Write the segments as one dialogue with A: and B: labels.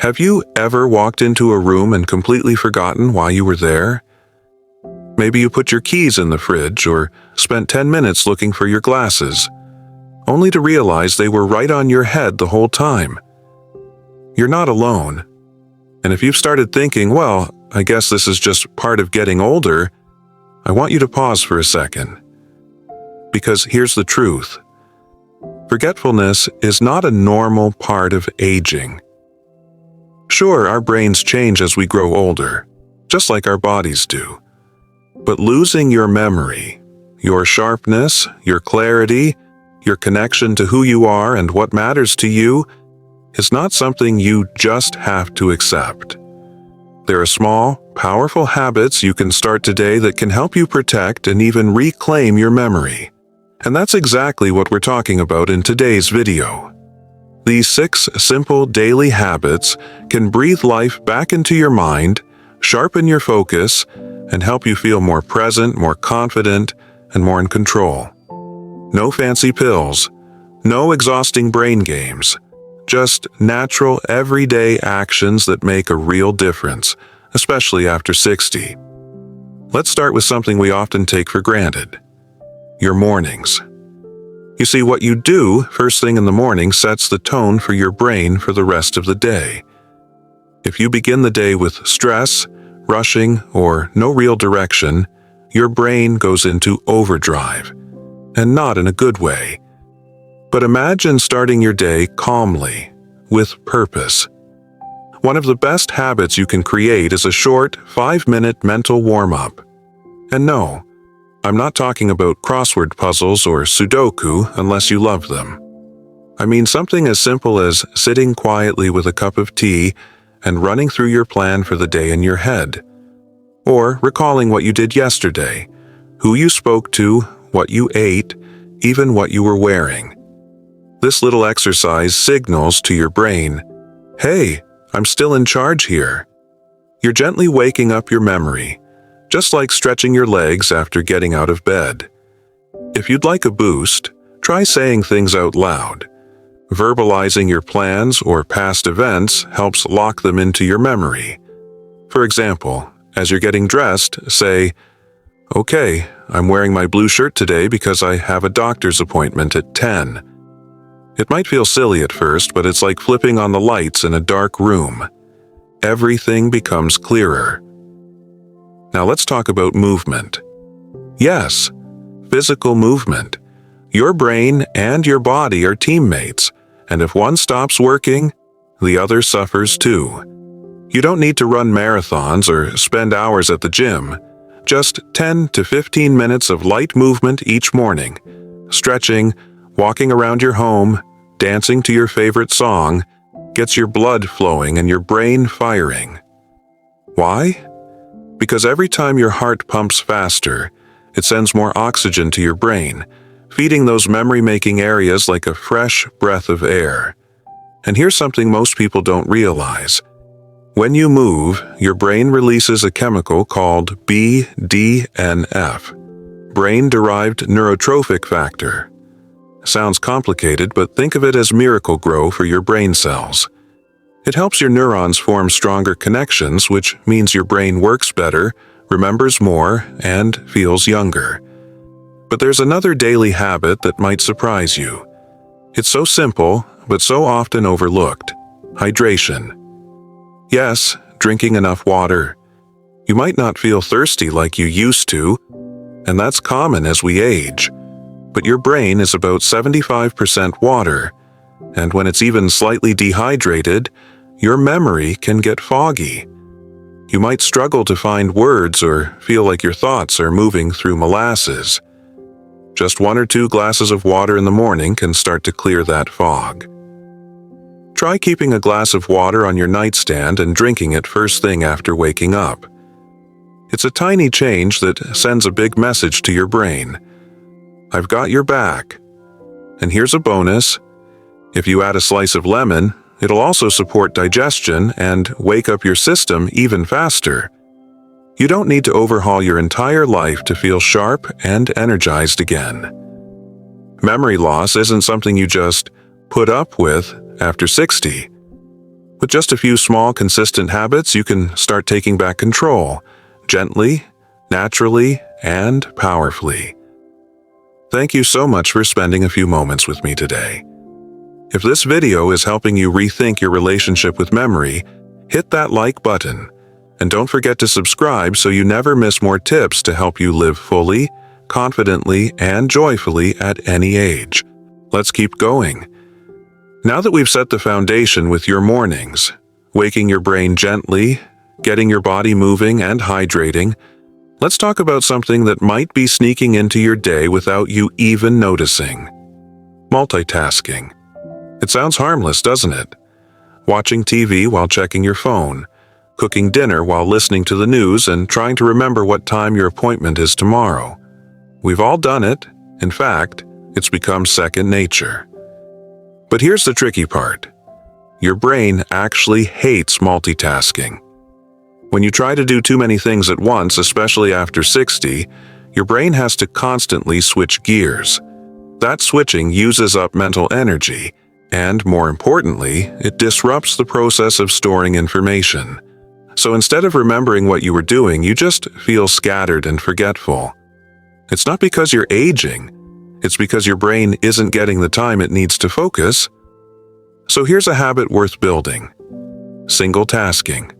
A: Have you ever walked into a room and completely forgotten why you were there? Maybe you put your keys in the fridge or spent 10 minutes looking for your glasses, only to realize they were right on your head the whole time. You're not alone. And if you've started thinking, well, I guess this is just part of getting older, I want you to pause for a second. Because here's the truth. Forgetfulness is not a normal part of aging. Sure, our brains change as we grow older, just like our bodies do. But losing your memory, your sharpness, your clarity, your connection to who you are and what matters to you is not something you just have to accept. There are small, powerful habits you can start today that can help you protect and even reclaim your memory. And that's exactly what we're talking about in today's video. These 6 simple daily habits can breathe life back into your mind, sharpen your focus, and help you feel more present, more confident, and more in control. No fancy pills, no exhausting brain games, just natural, everyday actions that make a real difference, especially after 60. Let's start with something we often take for granted: your mornings. You see, what you do first thing in the morning sets the tone for your brain for the rest of the day. If you begin the day with stress, rushing, or no real direction, your brain goes into overdrive, and not in a good way. But imagine starting your day calmly, with purpose. One of the best habits you can create is a short 5-minute mental warm-up. And no, I'm not talking about crossword puzzles or Sudoku unless you love them. I mean something as simple as sitting quietly with a cup of tea and running through your plan for the day in your head. Or recalling what you did yesterday, who you spoke to, what you ate, even what you were wearing. This little exercise signals to your brain, hey, I'm still in charge here. You're gently waking up your memory, just like stretching your legs after getting out of bed. If you'd like a boost, try saying things out loud. Verbalizing your plans or past events helps lock them into your memory. For example, as you're getting dressed, say, okay, I'm wearing my blue shirt today because I have a doctor's appointment at 10. It might feel silly at first, but it's like flipping on the lights in a dark room. Everything becomes clearer. Now let's talk about movement. Yes, physical movement. Your brain and your body are teammates, and if one stops working, the other suffers too. You don't need to run marathons or spend hours at the gym. Just 10 to 15 minutes of light movement each morning. Stretching, walking around your home, dancing to your favorite song, gets your blood flowing and your brain firing. Why? Because every time your heart pumps faster, it sends more oxygen to your brain, feeding those memory-making areas like a fresh breath of air. And here's something most people don't realize. When you move, your brain releases a chemical called BDNF, brain-derived neurotrophic factor. Sounds complicated, but think of it as Miracle-Gro for your brain cells. It helps your neurons form stronger connections, which means your brain works better, remembers more, and feels younger. But there's another daily habit that might surprise you. It's so simple, but so often overlooked: hydration. Yes, drinking enough water. You might not feel thirsty like you used to, and that's common as we age. But your brain is about 75% water, and when it's even slightly dehydrated, your memory can get foggy. You might struggle to find words or feel like your thoughts are moving through molasses. Just 1 or 2 glasses of water in the morning can start to clear that fog. Try keeping a glass of water on your nightstand and drinking it first thing after waking up. It's a tiny change that sends a big message to your brain. I've got your back. And here's a bonus. If you add a slice of lemon, it'll also support digestion and wake up your system even faster. You don't need to overhaul your entire life to feel sharp and energized again. Memory loss isn't something you just put up with after 60. With just a few small, consistent habits, you can start taking back control, gently, naturally, and powerfully. Thank you so much for spending a few moments with me today. If this video is helping you rethink your relationship with memory, hit that like button. And don't forget to subscribe so you never miss more tips to help you live fully, confidently, and joyfully at any age. Let's keep going. Now that we've set the foundation with your mornings, waking your brain gently, getting your body moving and hydrating, let's talk about something that might be sneaking into your day without you even noticing. Multitasking. It sounds harmless, doesn't it? Watching TV while checking your phone, cooking dinner while listening to the news, and trying to remember what time your appointment is tomorrow. We've all done it. In fact, it's become second nature. But here's the tricky part. Your brain actually hates multitasking. When you try to do too many things at once, especially after 60, your brain has to constantly switch gears. That switching uses up mental energy, and more importantly, it disrupts the process of storing information. So instead of remembering what you were doing, you just feel scattered and forgetful. It's not because you're aging. It's because your brain isn't getting the time it needs to focus. So here's a habit worth building. Single tasking.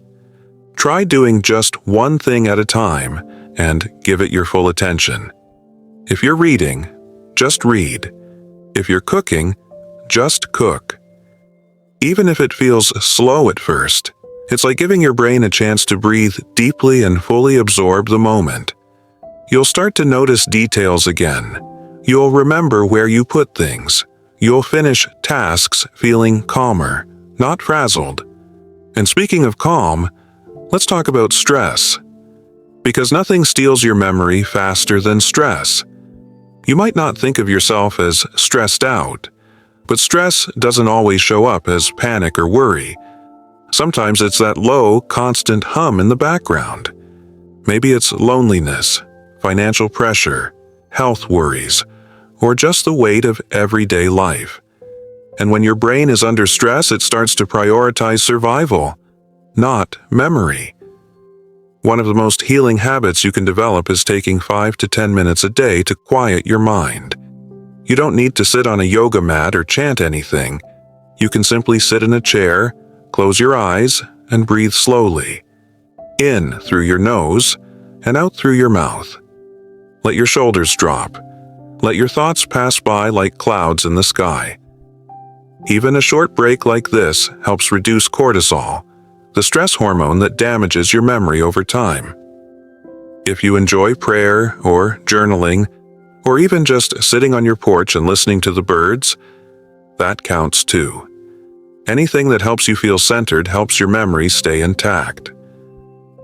A: Try doing just one thing at a time and give it your full attention. If you're reading, just read. If you're cooking, just cook. Even if it feels slow at first, it's like giving your brain a chance to breathe deeply and fully absorb the moment. You'll start to notice details again. You'll remember where you put things. You'll finish tasks feeling calmer, not frazzled. And speaking of calm, let's talk about stress. Because nothing steals your memory faster than stress. You might not think of yourself as stressed out, but stress doesn't always show up as panic or worry. Sometimes it's that low, constant hum in the background. Maybe it's loneliness, financial pressure, health worries, or just the weight of everyday life. And when your brain is under stress, it starts to prioritize survival, not memory. One of the most healing habits you can develop is taking 5 to 10 minutes a day to quiet your mind. You don't need to sit on a yoga mat or chant anything. You can simply sit in a chair, close your eyes, and breathe slowly. In through your nose and out through your mouth. Let your shoulders drop. Let your thoughts pass by like clouds in the sky. Even a short break like this helps reduce cortisol, the stress hormone that damages your memory over time. If you enjoy prayer or journaling, or even just sitting on your porch and listening to the birds, that counts too. Anything that helps you feel centered helps your memory stay intact.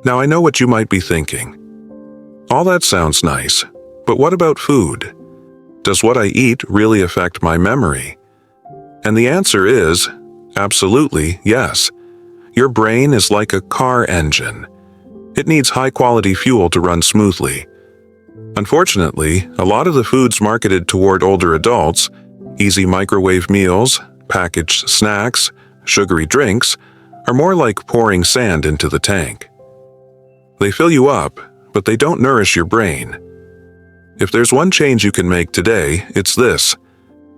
A: Now I know what you might be thinking. All that sounds nice, but what about food? Does what I eat really affect my memory? And the answer is, absolutely yes. Your brain is like a car engine. It needs high-quality fuel to run smoothly. Unfortunately, a lot of the foods marketed toward older adults, easy microwave meals, packaged snacks, sugary drinks, are more like pouring sand into the tank. They fill you up, but they don't nourish your brain. If there's one change you can make today, it's this.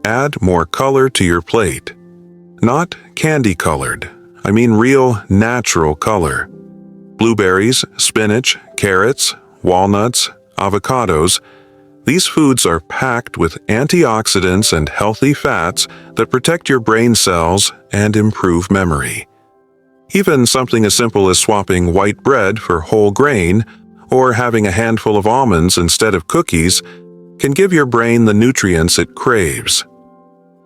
A: Add more color to your plate. Not candy-colored. I mean real, natural color. Blueberries, spinach, carrots, walnuts, avocados. These foods are packed with antioxidants and healthy fats that protect your brain cells and improve memory. Even something as simple as swapping white bread for whole grain or having a handful of almonds instead of cookies can give your brain the nutrients it craves.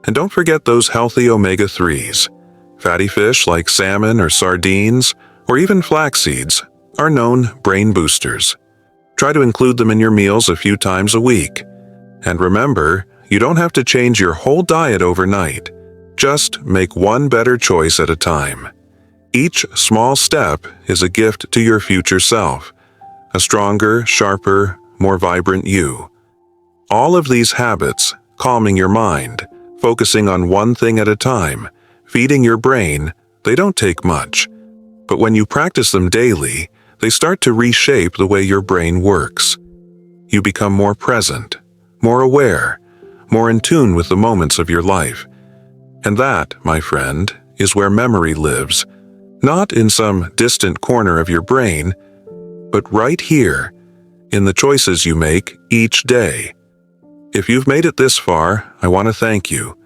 A: And don't forget those healthy omega-3s. Fatty fish like salmon or sardines, or even flax seeds, are known brain boosters. Try to include them in your meals a few times a week. And remember, you don't have to change your whole diet overnight. Just make one better choice at a time. Each small step is a gift to your future self, a stronger, sharper, more vibrant you. All of these habits, calming your mind, focusing on one thing at a time, feeding your brain, They don't take much, but when you practice them daily, they start to reshape the way your brain works. You become more present, more aware, more in tune with the moments of your life. And that, my friend, is where memory lives, not in some distant corner of your brain, but right here, in the choices you make each day. If you've made it this far, I want to thank you.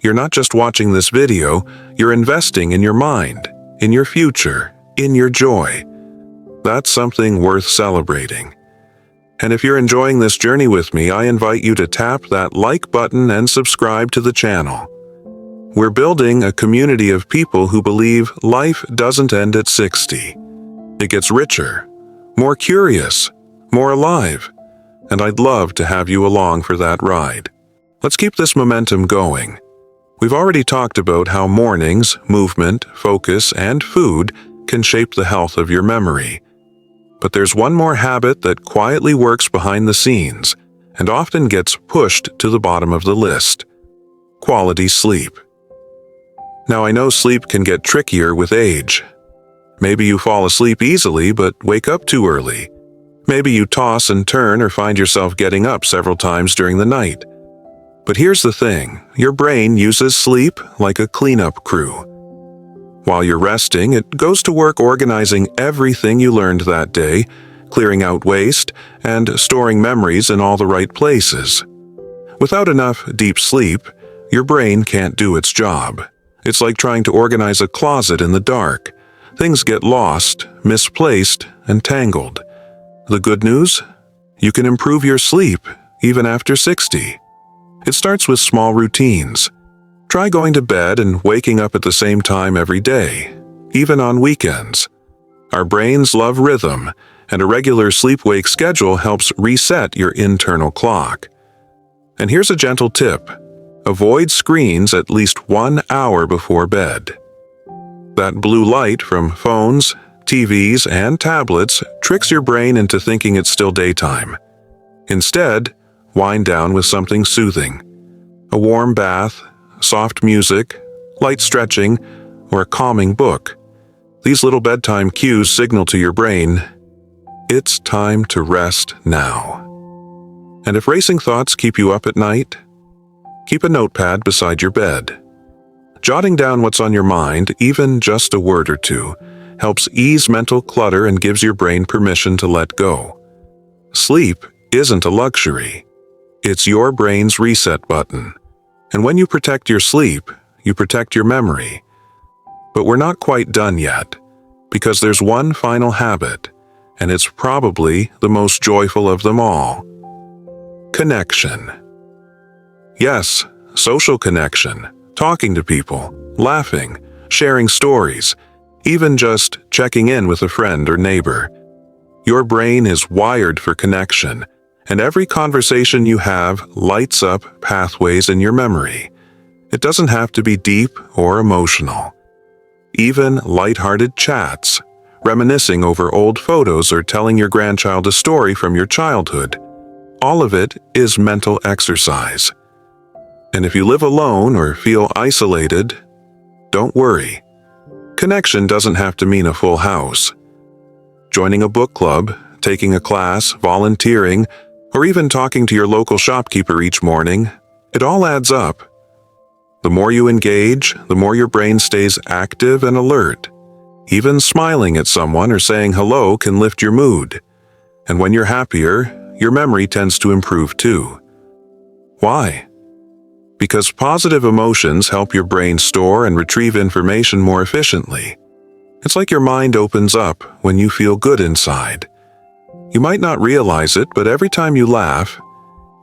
A: You're not just watching this video, you're investing in your mind, in your future, in your joy. That's something worth celebrating. And if you're enjoying this journey with me, I invite you to tap that like button and subscribe to the channel. We're building a community of people who believe life doesn't end at 60. It gets richer, more curious, more alive, and I'd love to have you along for that ride. Let's keep this momentum going. We've already talked about how mornings, movement, focus, and food can shape the health of your memory. But there's one more habit that quietly works behind the scenes and often gets pushed to the bottom of the list: quality sleep. Now, I know sleep can get trickier with age. Maybe you fall asleep easily but wake up too early. Maybe you toss and turn or find yourself getting up several times during the night. But here's the thing, your brain uses sleep like a cleanup crew. While you're resting, it goes to work organizing everything you learned that day, clearing out waste, and storing memories in all the right places. Without enough deep sleep, your brain can't do its job. It's like trying to organize a closet in the dark. Things get lost, misplaced, and tangled. The good news? You can improve your sleep, even after 60. It starts with small routines. Try going to bed and waking up at the same time every day, even on weekends. Our brains love rhythm, and a regular sleep-wake schedule helps reset your internal clock. And here's a gentle tip. Avoid screens at least 1 hour before bed. That blue light from phones, TVs, and tablets tricks your brain into thinking it's still daytime. Instead, wind down with something soothing. A warm bath, soft music, light stretching, or a calming book. These little bedtime cues signal to your brain, it's time to rest now. And if racing thoughts keep you up at night, keep a notepad beside your bed. Jotting down what's on your mind, even just a word or two, helps ease mental clutter and gives your brain permission to let go. Sleep isn't a luxury. It's your brain's reset button. And when you protect your sleep, you protect your memory. But we're not quite done yet, because there's one final habit, and it's probably the most joyful of them all. Connection. Yes, social connection, talking to people, laughing, sharing stories, even just checking in with a friend or neighbor. Your brain is wired for connection, and every conversation you have lights up pathways in your memory. It doesn't have to be deep or emotional. Even light-hearted chats, reminiscing over old photos or telling your grandchild a story from your childhood, all of it is mental exercise. And if you live alone or feel isolated, don't worry. Connection doesn't have to mean a full house. Joining a book club, taking a class, volunteering, or even talking to your local shopkeeper each morning, it all adds up. The more you engage, the more your brain stays active and alert. Even smiling at someone or saying hello can lift your mood. And when you're happier, your memory tends to improve too. Why? Because positive emotions help your brain store and retrieve information more efficiently. It's like your mind opens up when you feel good inside. You might not realize it, but every time you laugh,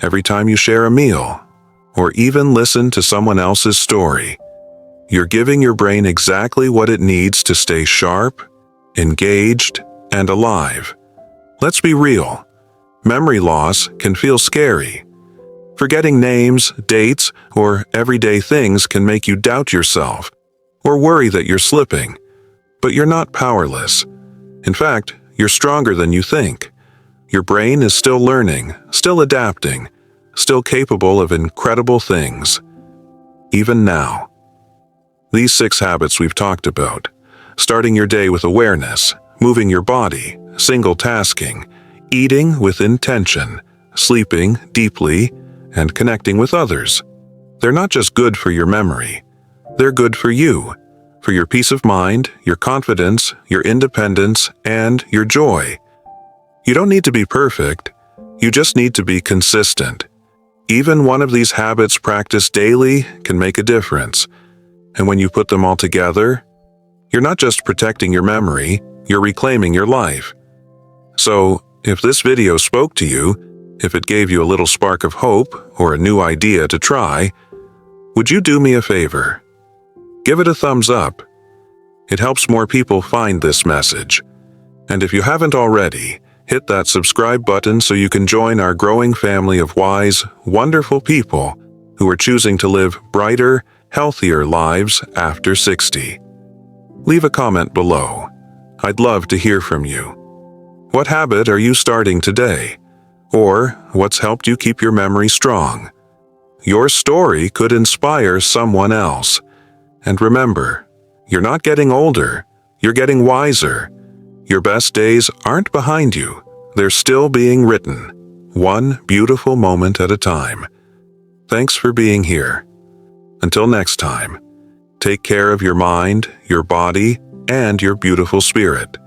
A: every time you share a meal, or even listen to someone else's story, you're giving your brain exactly what it needs to stay sharp, engaged, and alive. Let's be real. Memory loss can feel scary. Forgetting names, dates, or everyday things can make you doubt yourself or worry that you're slipping. But you're not powerless. In fact, you're stronger than you think. Your brain is still learning, still adapting, still capable of incredible things. Even now. These 6 habits we've talked about: starting your day with awareness, moving your body, single tasking, eating with intention, sleeping deeply, and connecting with others. They're not just good for your memory. They're good for you, for your peace of mind, your confidence, your independence, and your joy. You don't need to be perfect. You just need to be consistent. Even one of these habits practiced daily can make a difference. And when you put them all together, you're not just protecting your memory, you're reclaiming your life. So, if this video spoke to you, if it gave you a little spark of hope or a new idea to try, would you do me a favor? Give it a thumbs up. It helps more people find this message. And if you haven't already, hit that subscribe button so you can join our growing family of wise, wonderful people who are choosing to live brighter, healthier lives after 60. Leave a comment below. I'd love to hear from you. What habit are you starting today? Or what's helped you keep your memory strong? Your story could inspire someone else. And remember, you're not getting older, you're getting wiser. Your best days aren't behind you, they're still being written, one beautiful moment at a time. Thanks for being here. Until next time, take care of your mind, your body, and your beautiful spirit.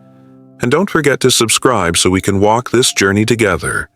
A: And don't forget to subscribe so we can walk this journey together.